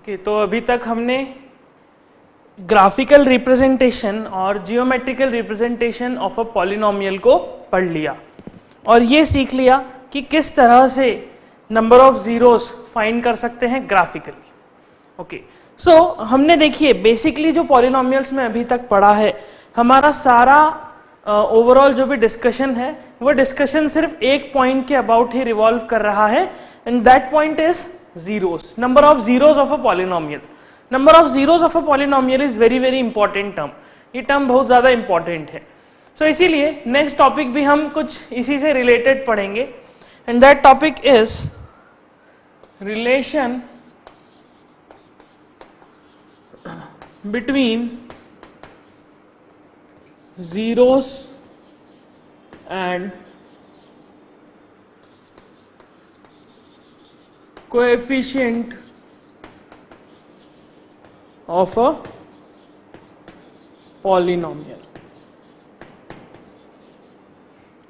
Okay, तो अभी तक हमने ग्राफिकल रिप्रेजेंटेशन और geometrical representation of a polynomial को पढ़ लिया और ये सीख लिया कि किस तरह से नंबर ऑफ जीरोस फाइंड कर सकते हैं ग्राफिकली। ओके, सो हमने देखिए बेसिकली जो पॉलिनोमियल्स में अभी तक पढ़ा है, हमारा सारा ओवरऑल जो भी डिस्कशन है वो डिस्कशन सिर्फ एक पॉइंट के अबाउट ही रिवॉल्व कर रहा है, and that point is zeros, number of zeros of a polynomial. Number of zeros of a polynomial is very very important term, ये टर्म बहुत ज्यादा इंपॉर्टेंट है। सो इसीलिए नेक्स्ट टॉपिक भी हम कुछ इसी से रिलेटेड पढ़ेंगे, and that topic is relation between zeros and coefficient of a polynomial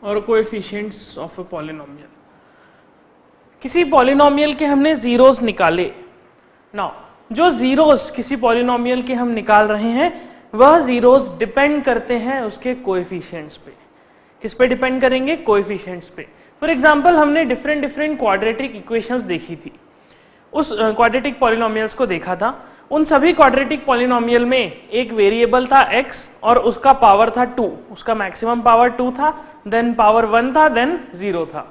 और coefficients of a polynomial। किसी पॉलिनोमियल के हमने जीरोस निकाले। नाउ जो जीरोस किसी पॉलिनोमियल के हम निकाल रहे हैं वह जीरोस डिपेंड करते हैं उसके कोएफिशिएंट्स पे। किस पे डिपेंड करेंगे? कोएफिशिएंट्स पे। फॉर एग्जांपल हमने डिफरेंट डिफरेंट क्वाड्रेटिक इक्वेशंस देखी थी, उस क्वाड्रेटिक पॉलिनोमियल्स को देखा था। उन सभी क्वाड्रेटिक पॉलिनोमियल में एक वेरिएबल था x और उसका पावर था 2, उसका मैक्सिमम पावर 2 था, देन पावर 1 था, देन 0 था।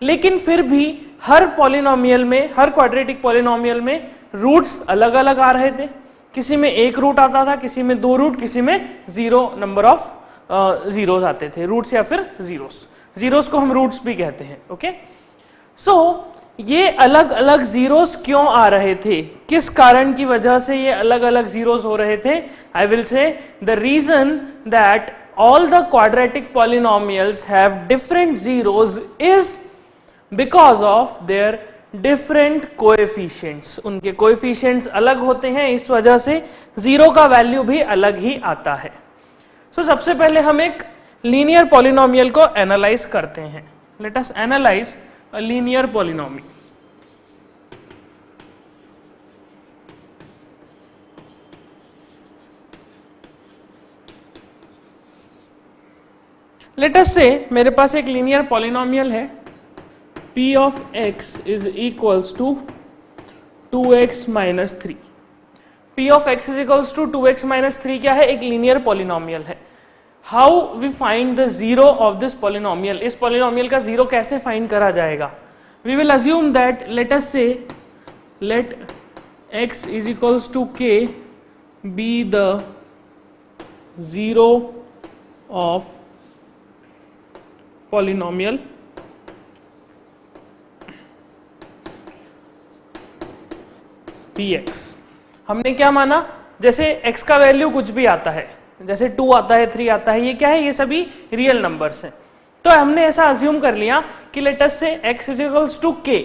लेकिन फिर भी हर पॉलिनोमियल में, हर क्वाड्रेटिक पॉलिनोमियल में रूट्स अलग अलग आ रहे थे। किसी में एक रूट आता था, किसी में 2 रूट, किसी में 0 नंबर ऑफ जीरोस आते थे, रूट्स या फिर जीरोस। जीरोस को हम रूट्स भी कहते हैं। ओके, सो ये अलग अलग जीरोस क्यों आ रहे थे, किस कारण की वजह से ये अलग अलग जीरोस हो रहे थे? I will say the reason that all the quadratic polynomials have different zeros is because of their different coefficients. उनके कोएफिशिएंट्स अलग होते हैं, इस वजह से जीरो का वैल्यू भी अलग ही आता है। सो सबसे पहले हम एक लीनियर पॉलिनोमियल को एनालाइज करते हैं। लेट अस एनालाइज अ लीनियर पॉलिनोमियल। लेट अस से मेरे पास एक लीनियर पॉलिनोमियल है, p of x is equals to 2x minus 3। p of x is equals to 2x minus 3 क्या है? एक लीनियर पॉलिनोमियल है। How we find the zero of this polynomial? इस polynomial का जीरो कैसे फाइंड करा जाएगा? We will assume that let us say let x is equals to k be the zero of polynomial px। हमने क्या माना? जैसे x का वैल्यू कुछ भी आता है, जैसे 2 आता है, 3 आता है, ये क्या है? ये सभी रियल नंबर्स हैं। तो हमने ऐसा अज्यूम कर लिया कि late us say x is equals to k।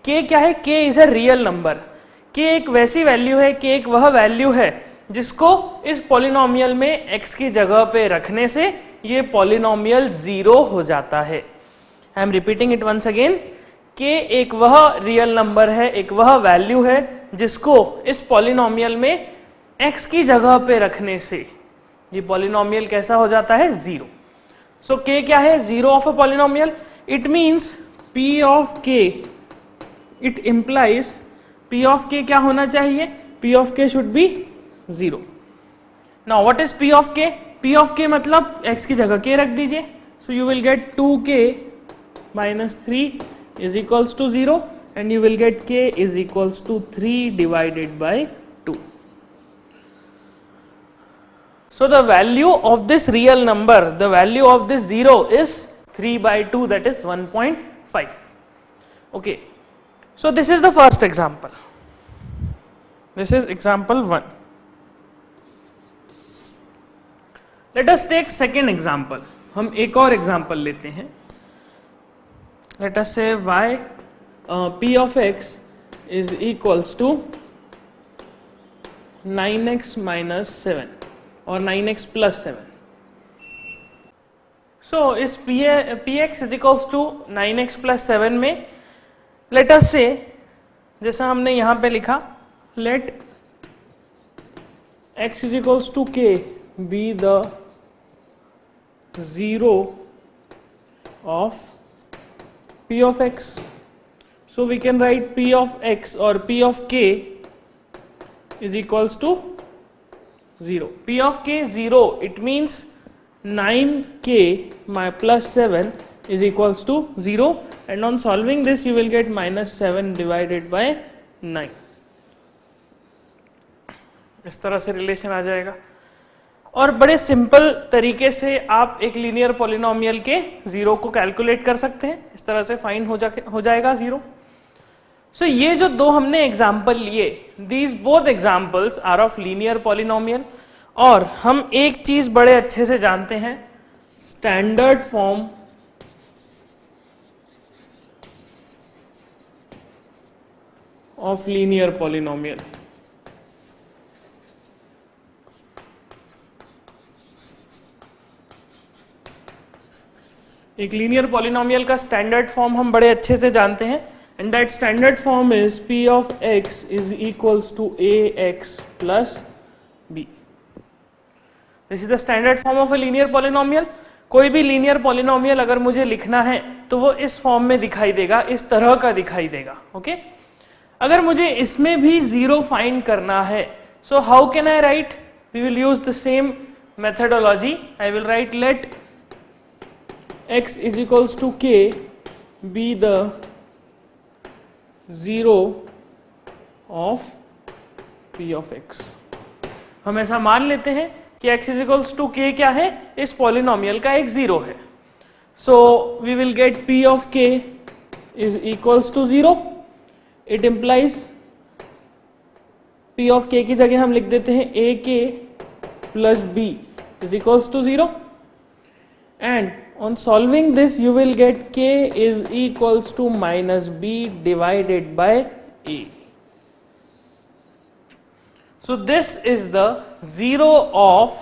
k क्या है? k is a real number. k एक वैसी वैल्यू है, k एक वह वैल्यू है जिसको इस पॉलिनोमियल में x की जगह पे रखने से ये पॉलिनोमियल जीरो हो जाता है। I am repeating it once again. k एक वह रियल नंबर है, एक वह वैल्यू है जिसको इस पॉलिनोमियल में x की जगह पे रखने से ये पॉलिनोमियल कैसा हो जाता है? जीरो। सो k क्या है? Zero of a polynomial. It means p of k, it implies p of k क्या होना चाहिए? p of k should be zero. Now what is p of k? p of k मतलब x की जगह k रख दीजिए। सो you will gate 2k minus 3 is equals to 0 and you will get k is equals to 3 divided by 2. So the value of this real number, the value of this 0 is 3 by 2, that is 1.5. Okay, so this is the first example. This is example 1. Let us take second example. हम एक और example लेते हैं। Let us say y p of x is equals to 9x minus 7 और 9x plus 7। So इस px is equals to 9x plus 7 में let us say जैसा हमने यहाँ पे लिखा let x is equals to k be the zero of p of x. So we can write p of x or p of k is equals to 0. P of k 0, it means 9k my plus 7 is equals to 0, and on solving this you will get minus 7 divided by 9. इस तरह से relation आ जाएगा और बड़े simple तरीके से आप एक लीनियर पॉलिनोमियल के जीरो को कैलकुलेट कर सकते हैं. इस तरह से फाइंड हो जाएगा जीरो. सो ये जो दो हमने एग्जाम्पल लिए, these both examples are of linear polynomial. और हम एक चीज बड़े अच्छे से जानते हैं, standard form of linear polynomial. एक लीनियर पॉलिनोमियल का स्टैंडर्ड फॉर्म हम बड़े अच्छे से जानते हैं, and that standard form is p of x is equals to ax plus b. This is the standard form of a linear polynomial. कोई भी लीनियर पॉलिनोमियल अगर मुझे लिखना है तो वो इस फॉर्म में दिखाई देगा, इस तरह का दिखाई देगा. ओके अगर मुझे इसमें भी जीरो फाइंड करना है, so how can I write? We will use the same methodology. I will write let x is equals to k be the zero of p of x. हम ऐसा मान लेते हैं कि x is equals to k क्या है? इस polynomial का एक जीरो है. So we will get p of k is equals to 0. It implies p of k की जगह हम लिख देते हैं ak plus b is equals to 0. And on solving this you will get k is equals to minus b divided by a. So this is the zero of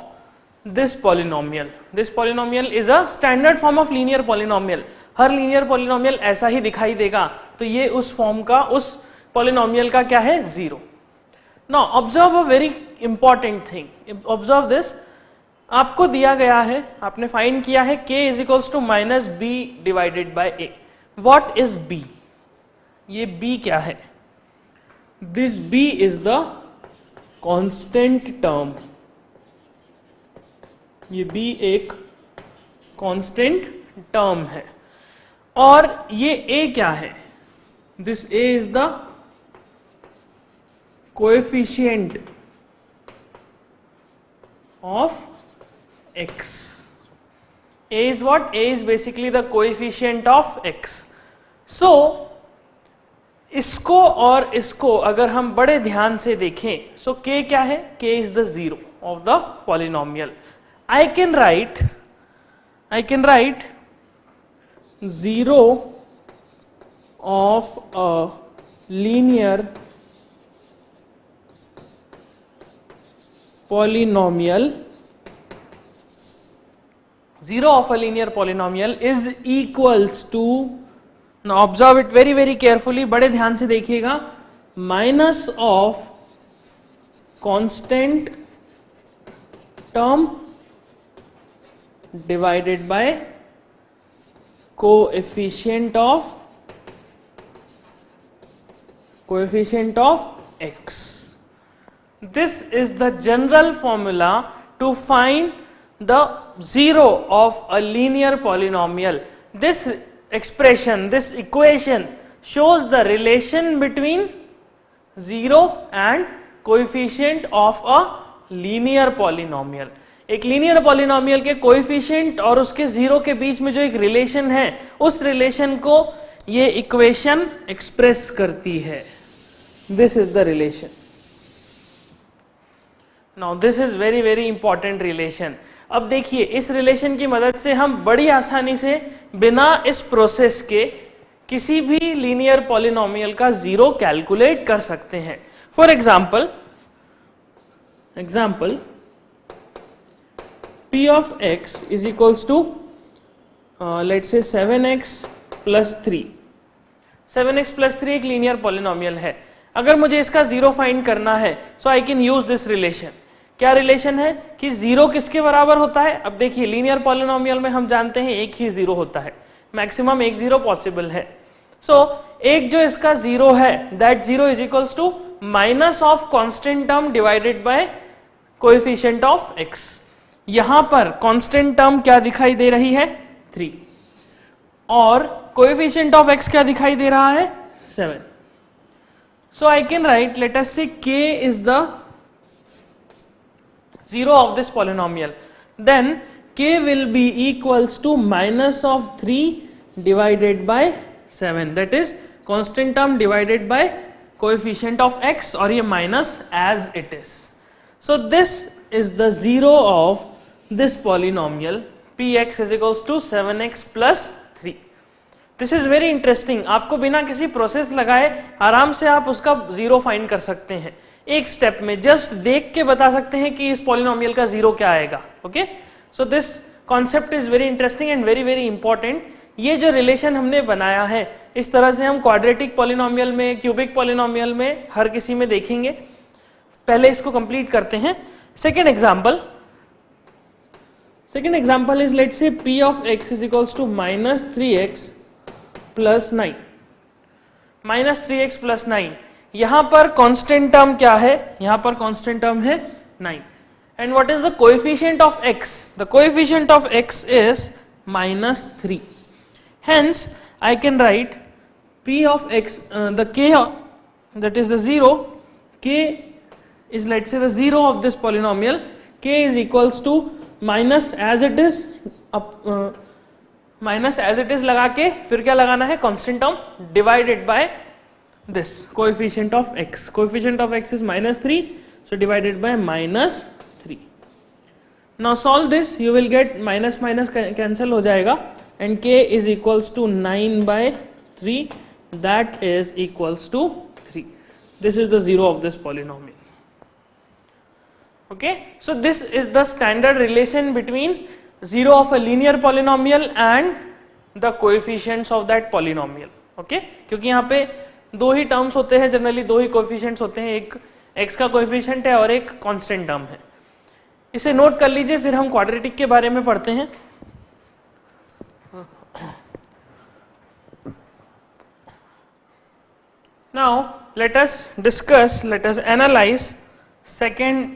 this polynomial. This polynomial is a standard form of linear polynomial. Her linear polynomial ऐसा ही दिखाई देगा, तो ये उस form का, उस polynomial का क्या है? Zero. Now observe a very important thing. Observe this. आपको दिया गया है, आपने फाइंड किया है k is equals to minus b divided by a. What is b? ये b क्या है? This b is the constant term. ये b एक कांस्टेंट टर्म है. और ये a क्या है? This a is the coefficient of x. a is what? a is basically the coefficient of x. So इसको और इसको अगर हम बड़े ध्यान से देखें, so k क्या है? k is the zero of the polynomial. I can write zero of a linear polynomial. Zero of a linear polynomial is equals to, now observe it very very carefully, बड़े ध्यान से देखिएगा, minus of constant term divided by coefficient of x. This is the general formula to find the zero of a linear polynomial. This expression, this equation shows the relation between zero and coefficient of a linear polynomial. एक linear polynomial के coefficient और उसके zero के बीच में जो एक relation है, उस रिलेशन को ये इक्वेशन एक्सप्रेस करती है. This is the relation. Now this is very very important relation. अब देखिए, इस रिलेशन की मदद से हम बड़ी आसानी से बिना इस प्रोसेस के किसी भी लीनियर पॉलिनोमियल का जीरो कैलकुलेट कर सकते हैं. For example p of x is equals to let's say 7x plus 3. 7x plus 3 एक लीनियर पॉलिनोमियल है. अगर मुझे इसका जीरो फाइंड करना है so I can use this relation. क्या रिलेशन है कि जीरो किसके बराबर होता है? अब देखिए लीनियर पॉलिनोमियल में हम जानते हैं एक ही जीरो होता है, मैक्सिमम एक जीरो पॉसिबल है। सो एक जो इसका जीरो है that zero is equals to minus of constant term divided by coefficient of x। यहां पर कांस्टेंट टर्म क्या दिखाई दे रही है? 3 और कोएफिशिएंट ऑफ x क्या दिखाई दे रहा है? 7। So I can write let us say k is the zero of this polynomial, then k will be equals to minus of 3 divided by 7, that is constant term divided by coefficient of x, और ये minus as it is. So this is the zero of this polynomial px is equals to 7x plus 3. This is very interesting. आपको बिना किसी process लगाए आराम से आप उसका जीरो फाइंड कर सकते हैं, एक स्टेप में जस्ट देख के बता सकते हैं कि इस पॉलिनोमियल का जीरो क्या आएगा। Okay, so this concept is very interesting and very very important. ये जो रिलेशन हमने बनाया है इस तरह से हम क्वाड्रेटिक पॉलिनोमियल में, क्यूबिक पॉलिनोमियल में, हर किसी में देखेंगे। पहले इसको कंप्लीट करते हैं। Second example is let's say p of x is equals to minus 3x plus 9। Minus 3x plus 9, यहां पर कांस्टेंट टर्म क्या है? यहां पर कांस्टेंट टर्म है 9। And what is the coefficient of x? The coefficient of x is minus 3। Hence I can right p of x, the k that is the zero, k is let's say the zero of this polynomial, k is equals to minus as it is, minus as it is लगा के फिर क्या लगाना है? Constant term divided by this coefficient of x. Coefficient of x is minus 3, so divided by minus 3. Now solve this, you will get minus minus cancel हो जाएगा and k is equals to 9 by 3, that is equals to 3. This is the zero of this polynomial. Okay, so this is the standard relation between zero of a linear polynomial and the coefficients of that polynomial. Okay, क्योंकि यहाँ पे दो ही terms होते हैं, generally दो ही coefficients होते हैं, एक x का कोएफिशिएंट है और एक कांस्टेंट टर्म है। इसे नोट कर लीजिए, फिर हम क्वाड्रेटिक के बारे में पढ़ते हैं। Now let us analyse second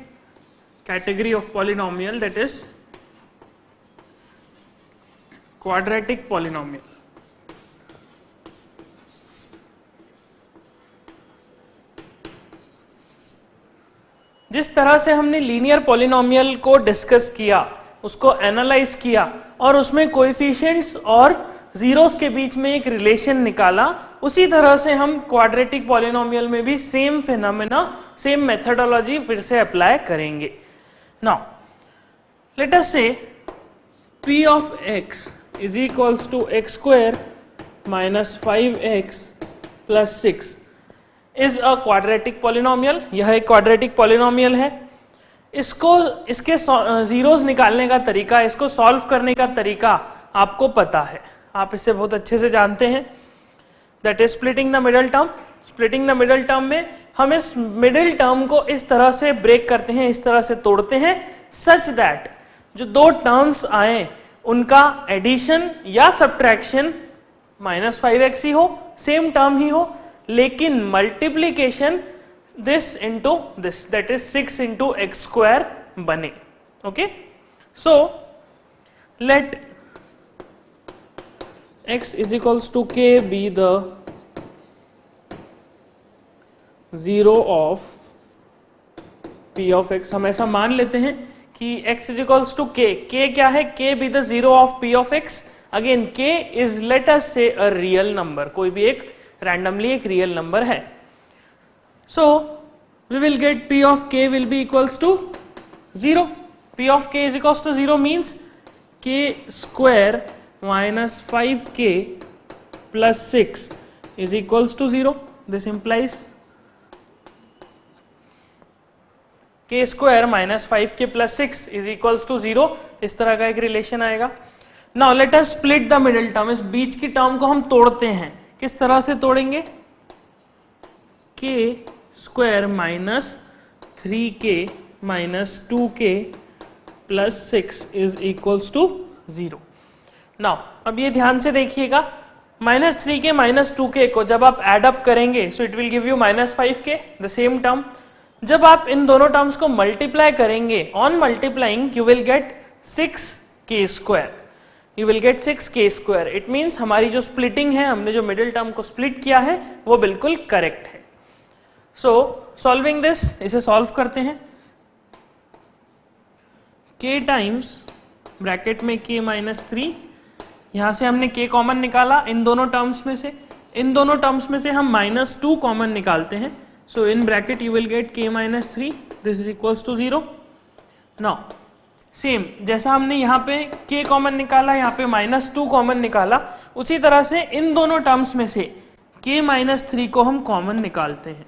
category of polynomial, that is quadratic polynomial. जिस तरह से हमने लीनियर पॉलिनोमियल को डिस्कस किया, उसको एनालाइज किया और उसमें कोएफिशिएंट्स और जीरोस के बीच में एक रिलेशन निकाला, उसी तरह से हम क्वाड्रेटिक पॉलिनोमियल में भी सेम फिनोमेना, सेम मेथडोलॉजी फिर से अप्लाई करेंगे। Now let us say p of x is equals to x square minus 5x plus 6 is a quadratic polynomial. यह एक क्वाड्रेटिक पॉलिनोमियल है। इसके जीरोस निकालने का तरीका, इसको सॉल्व करने का तरीका आपको पता है, आप इसे बहुत अच्छे से जानते हैं, that is splitting the middle term. Splitting the middle term में हम इस मिडिल टर्म को इस तरह से ब्रेक करते हैं, इस तरह से तोड़ते हैं, सच दैट जो दो टर्म्स आए उनका एडिशन या सब्ट्रैक्शन माइनस 5x ही हो, सेम टर्म ही हो, लेकिन multiplication this into this, that is 6 into x square बने। Okay, so let x is equals to k be the zero of p of x। हम ऐसा मान लेते हैं कि x is equals to k, k क्या है? k be the zero of p of x। Again k is let us say a real number, कोई भी एक randomly एक real number है। So we will get p of k will be equals to 0. p of k is equals to 0 means k square minus 5k plus 6 is equals to 0. This implies k square minus 5k plus 6 is equals to 0. इस तरह का एक relation आएगा। Now let us split the middle term। इस बीच की term को हम तोड़ते हैं। किस तरह से तोड़ेंगे? K square minus 3k minus 2k plus 6 is equals to 0। Now अब ये ध्यान से देखिएगा, माइनस 3k माइनस 2k को जब आप एड अप करेंगे so it will give you minus 5k, the same term. जब आप इन दोनों टर्म्स को मल्टीप्लाई करेंगे, on multiplying you will gate 6k square, you will gate 6k square. It means हमारी जो स्प्लिटिंग है, हमने जो मिडिल टर्म को स्प्लिट किया है वो बिल्कुल करेक्ट है। सो सॉल्विंग दिस, इसे सॉल्व करते हैं। k टाइम्स ब्रैकेट में k माइनस 3, यहां से हमने k कॉमन निकाला इन दोनों टर्म्स में से, इन दोनों टर्म्स में से हम माइनस 2 कॉमन निकालते हैं। So in bracket you will get k minus 3, this is equals to 0। Now same जैसा हमने यहाँ पे k कॉमन निकाला, यहाँ पे माइनस 2 कॉमन निकाला, उसी तरह से इन दोनों टर्म्स में से k माइनस 3 को हम कॉमन निकालते हैं।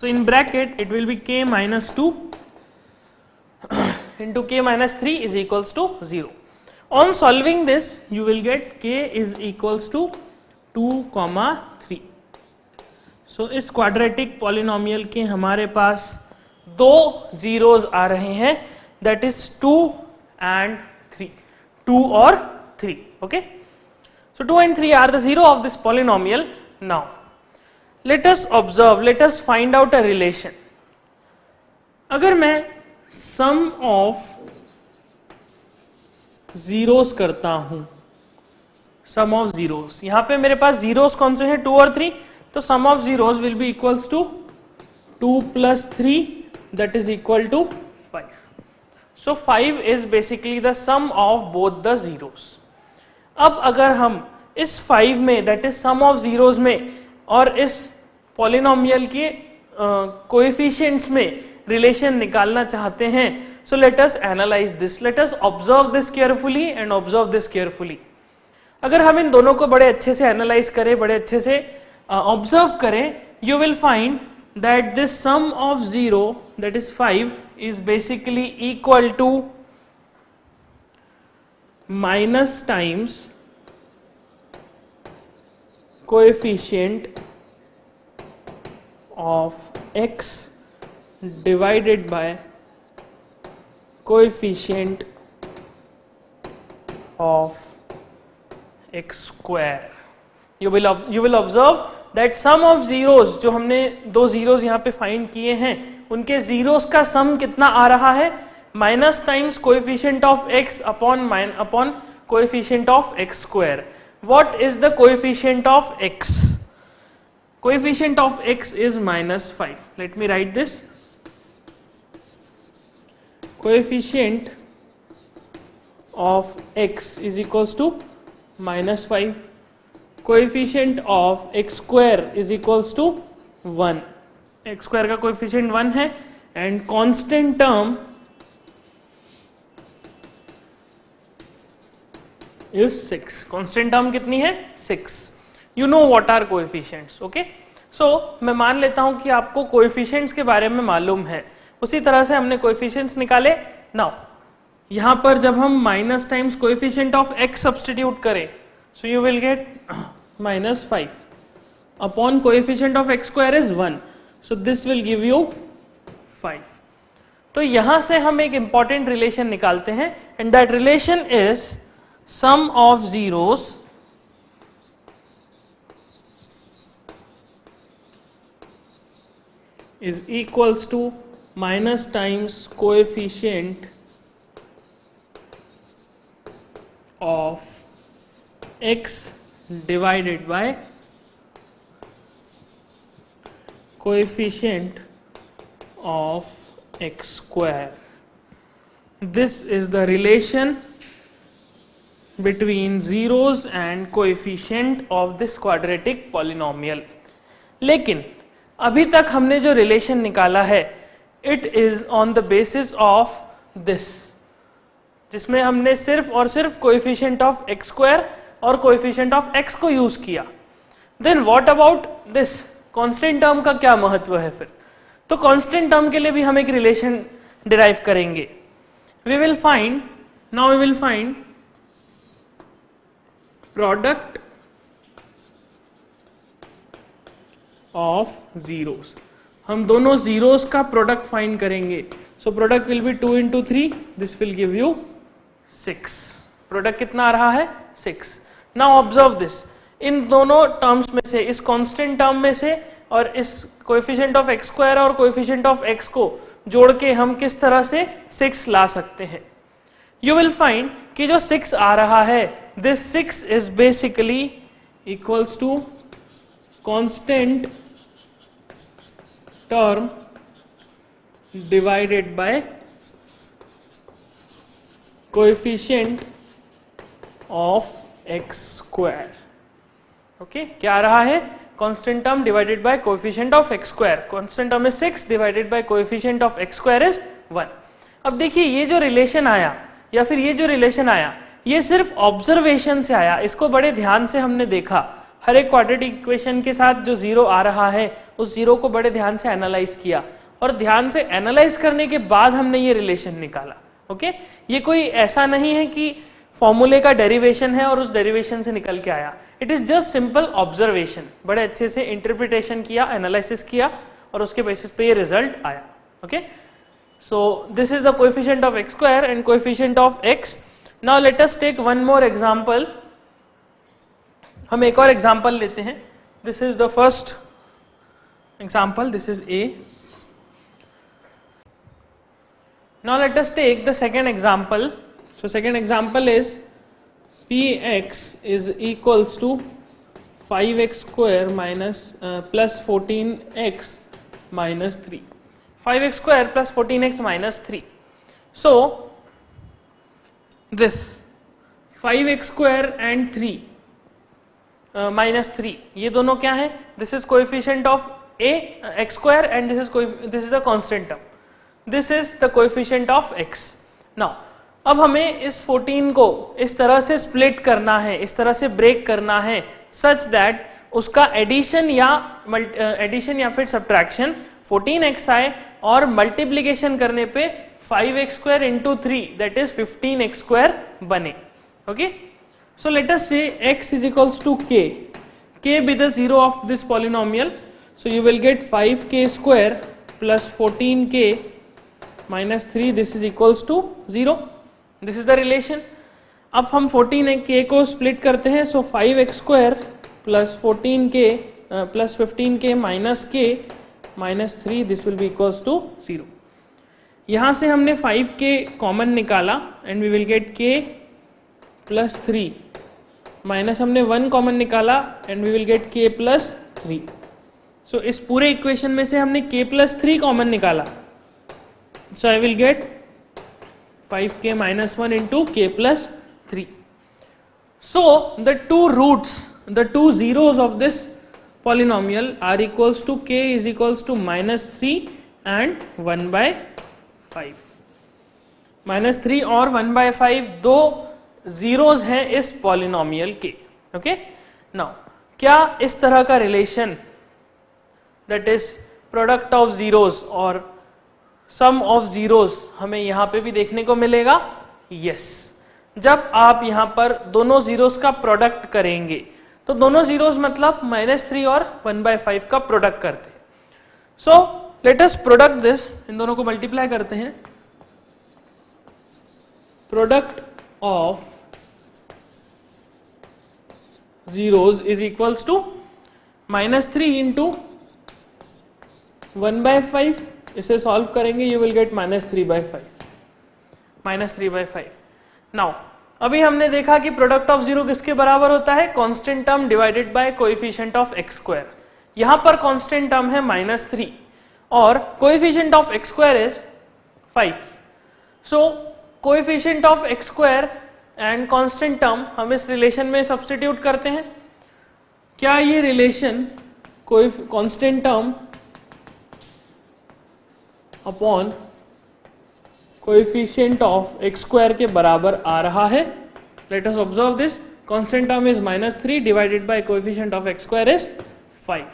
So in bracket it will be k minus 2 into k minus 3 is equals to 0. On solving this, you will get k is equals to 2, 3. So इस quadratic polynomial के हमारे पास दो zeros आ रहे हैं, that is 2 and 3. 2 और 3. Okay? So 2 and 3 are the zero of this polynomial. Now, let us observe, let us find out a relation. अगर मैं सम of zeros करता हूं, सम ऑफ जीरोस, यहां पे मेरे पास जीरोस कौन से हैं, 2 और 3, तो sum of zeros will be equals to 2 plus 3 that is equal to 5। So 5 is basically the sum of both the zeros. अब अगर हम इस 5 में, that is sum of zeros में, और इस पॉलिनोमियल के कोएफिशिएंट्स में रिलेशन निकालना चाहते हैं, so let us analyse this, let us observe this carefully and observe this carefully. अगर हम इन दोनों को बड़े अच्छे से एनालाइज करें, बड़े अच्छे से ऑब्जर्व करें, you will find that this sum of 0 that is 5 is basically equal to minus times coefficient of x divided by coefficient of x square. You will observe that sum of zeros, जो हमने दो zeros यहाँ पे find किए हैं, उनके zeros का sum कितना आ रहा है, minus times coefficient of x upon coefficient of x square. What is the coefficient of x? Coefficient of x is minus 5. Let me write this. Coefficient of x is equals to minus 5. Coefficient of x square is equals to 1. x square का coefficient 1 है, and constant term is 6. Constant term कितनी है, 6. You know what are coefficients, okay? So मैं मान लेता हूं कि आपको coefficients के बारे में मालूम है, उसी तरह से हमने कोएफिशिएंट्स निकाले। नाउ यहां पर जब हम minus times coefficient of x substitute करें, so you will get minus 5 upon coefficient of x square is 1, so this will give you 5। तो यहां से हम एक इंपॉर्टेंट रिलेशन निकालते हैं, and that relation is sum of zeros is equals to minus times coefficient of x divided by coefficient of x square. This is the relation between zeros and coefficient of this quadratic polynomial. लेकिन अभी तक हमने जो relation निकाला है, it is on the basis of this, जिसमें हमने सिर्फ और सिर्फ कोएफिशिएंट ऑफ x स्क्वायर और कोएफिशिएंट ऑफ x को यूज किया। Then what about this constant term का क्या महत्व है फिर? तो कांस्टेंट टर्म के लिए भी हम एक रिलेशन डिराइव करेंगे। We will find product of zeros. हम दोनों जीरोस का प्रोडक्ट फाइंड करेंगे। So product will be 2 into 3, this will give you 6। Product कितना आ रहा है? 6। नाउ ऑब्जर्व दिस, इन दोनों टर्म्स में से, इस कांस्टेंट टर्म में से और इस कोएफिशिएंट ऑफ एक्स स्क्वायर और कोएफिशिएंट ऑफ एक्स को जोड़ के हम किस तरह से 6 ला सकते हैं? यू विल फाइंड कि जो 6 आ रहा है, this 6 is basically equals to constant term divided by coefficient of x square. Okay, क्या आ रहा है? Constant term divided by coefficient of x square. Constant term is 6 divided by coefficient of x square is 1। अब देखिए ये जो relation आया या फिर ये जो रिलेशन आया, ये सिर्फ ऑब्जर्वेशन से आया, इसको बड़े ध्यान से हमने देखा। हर एक क्वाड्रेटिक इक्वेशन के साथ जो जीरो आ रहा है, उस जीरो को बड़े ध्यान से एनालाइज किया और ध्यान से एनालाइज करने के बाद हमने ये रिलेशन निकाला। ओके, ये कोई ऐसा नहीं है कि फॉर्मूले का डेरिवेशन है और उस डेरिवेशन से निकल के आया। It is just simple observation. बड़े अच्छे से इंटरप्रिटेशन किया, एनालिसिस किया और उसके बेसिस पे ये रिजल्ट आया। Okay, so this is the coefficient of x square and coefficient of x. Now let us take one more example. हम एक और एग्जांपल लेते हैं। This is the first example, this is A. Now let us take the second example. So second example is px is equals to 5x square minus plus 14x minus 3. 5x square plus 14x minus 3. So this 5x square and 3 minus 3, ये दोनों क्या है? This is coefficient of a x square and this is the constant term. This is the coefficient of x. Now, अब हमें इस 14 को इस तरह से स्प्लिट करना है, इस तरह से ब्रेक करना है, सच दैट उसका एडिशन या फिर सब्ट्रैक्शन 14x आए और मल्टीप्लीकेशन करने पे 5x square into 3 that is 15x square बने। Okay, so let us say x is equals to k be the zero of this polynomial. So you will get 5k square plus 14k minus 3, this is equals to 0. This is the relation. अब हम 14k को split करते हैं, so 5x square plus 14k plus 15k minus k minus 3, this will be equals to 0. यहाँ से हमने 5k common निकाला and we will get k plus 3 minus हमने 1 कॉमन निकाला and we will get k plus 3. So इस पूरे equation में से हमने k प्लस 3 कॉमन निकाला. So I will get 5k minus 1 into k plus 3. So the two roots, the two zeros of this polynomial are equals to k is equals to minus 3 and 1 by 5. minus 3 और 1 by 5 दो zeros हैं इस polynomial के. Okay? Now क्या इस तरह का relation that is product of zeros और सम ऑफ जीरोस हमें यहां पे भी देखने को मिलेगा? यस. जब आप यहां पर दोनों जीरोस का प्रोडक्ट करेंगे तो दोनों जीरोस मतलब -3 और 1/5 का प्रोडक्ट करते हैं. So let us product this, इन दोनों को मल्टीप्लाई करते हैं. Product of zeros is equals to -3 into 1/5. इसे सॉल्व करेंगे, यू विल गेट -3/5. नाउ अभी हमने देखा कि प्रोडक्ट ऑफ जीरो किसके बराबर होता है? Constant term divided by coefficient of x square. यहां पर कांस्टेंट टर्म है -3 और coefficient of x square is 5. So coefficient of x square and constant term हम इस रिलेशन में सब्स्टिट्यूट करते हैं. क्या ये relation constant term upon coefficient of x square के बराबर आ रहा है? Let us observe this. Constant term is -3 divided by coefficient of x square is 5.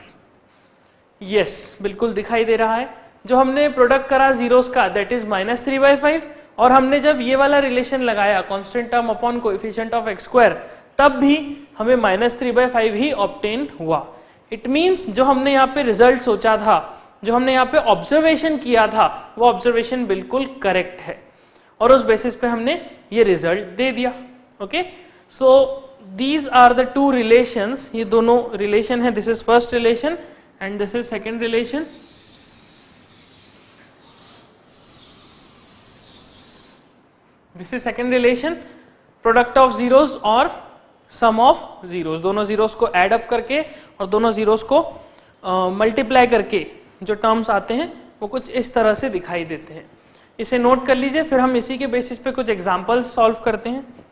Yes, बिल्कुल दिखाई दे रहा है. जो हमने प्रोडक्ट करा जीरोस का दैट इज -3/5 और हमने जब ये वाला रिलेशन लगाया constant term upon coefficient of x square, तब भी हमें -3/5 ही ऑब्टेन हुआ. इट मीन्स जो हमने यहाँ पे रिजल्ट सोचा था, जो हमने यहाँ पे ऑब्जर्वेशन किया था, वो ऑब्जर्वेशन बिल्कुल करेक्ट है और उस बेसिस पे हमने ये रिजल्ट दे दिया। Okay, so these are the two relations, ये दोनों रिलेशन है, this is first relation and this is second relation. This is second relation, product of zeros और सम ऑफ जीरोस, दोनों जीरोस को एड अप करके और दोनों जीरोस को मल्टीप्लाई करके जो टर्म्स आते हैं वो कुछ इस तरह से दिखाई देते हैं। इसे नोट कर लीजिए, फिर हम इसी के बेसिस पे कुछ एग्जांपल्स सॉल्व करते हैं।